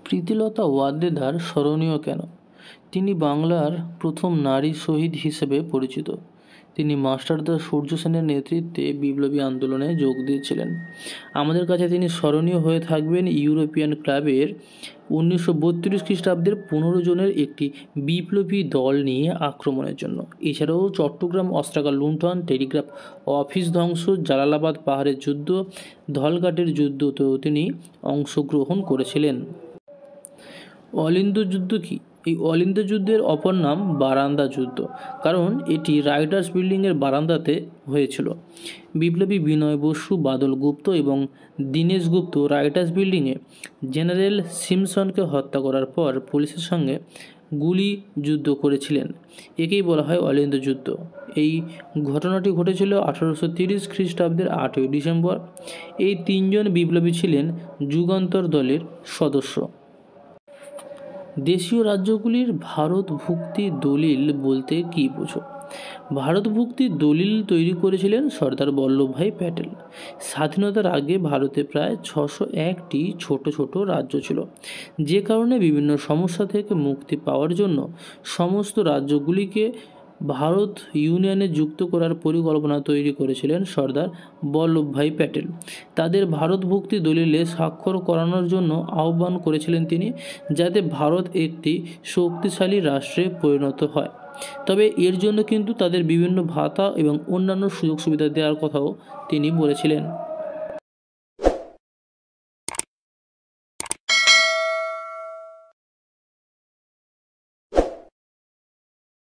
প্রীতিলতা ওয়াদ্দেদার স্মরণীয় কেন? তিনি বাংলার প্রথম নারী শহীদ হিসেবে পরিচিত। তিনি মাস্টারদা সূর্য সেনের নেতৃত্বে বিপ্লবী আন্দোলনে যোগ দিয়েছিলেন। আমাদের কাছে তিনি স্মরণীয় হয়ে থাকবেন ইউরোপিয়ান ক্লাবের 1932 খ্রিস্টাব্দের 15 জনের একটি বিপ্লবী দল নিয়ে আক্রমণের জন্য। এছাড়াও চট্টগ্রাম অস্ত্রাগার লুণ্ঠন, টেলিগ্রাফ অফিস ধ্বংস, জালালাবাদ পাহাড়ের যুদ্ধ, ধলঘাটের যুদ্ধতেও তিনি অংশগ্রহণ করেছিলেন। অলিন্দ যুদ্ধ কি? এই অলিন্দ যুদ্ধের অপর নাম বারান্দা যুদ্ধ, কারণ এটি রাইটার্স বিল্ডিংয়ের বারান্দাতে হয়েছিল। বিপ্লবী বিনয় বসু, বাদল গুপ্ত এবং দীনেশ গুপ্ত রাইটার্স বিল্ডিংয়ে জেনারেল সিমসনকে হত্যা করার পর পুলিশের সঙ্গে গুলি যুদ্ধ করেছিলেন। একেই বলা হয় অলিন্দ যুদ্ধ। এই ঘটনাটি ঘটেছিল 1830 খ্রিস্টাব্দের 8ই ডিসেম্বর। এই তিনজন বিপ্লবী ছিলেন যুগান্তর দলের সদস্য। দেশীয় রাজ্যগুলির ভারতভুক্তি দলিল বলতে কী বোঝো? ভারতভুক্তির দলিল তৈরি করেছিলেন সর্দার বল্লভভাই প্যাটেল। স্বাধীনতার আগে ভারতে প্রায় 601টি ছোট ছোট রাজ্য ছিল, যে কারণে বিভিন্ন সমস্যা থেকে মুক্তি পাওয়ার জন্য সমস্ত রাজ্যগুলিকে ভারত ইউনিয়নে যুক্ত করার পরিকল্পনা তৈরি করেছিলেন সর্দার বল্লভভাই প্যাটেল। তাদের ভারতভুক্তি দলিলে স্বাক্ষর করানোর জন্য আহ্বান করেছিলেন তিনি, যাতে ভারত একটি শক্তিশালী রাষ্ট্রে পরিণত হয়। তবে এর জন্য কিন্তু তাদের বিভিন্ন ভাতা এবং অন্যান্য সুযোগ সুবিধা দেওয়ার কথাও তিনি বলেছিলেন।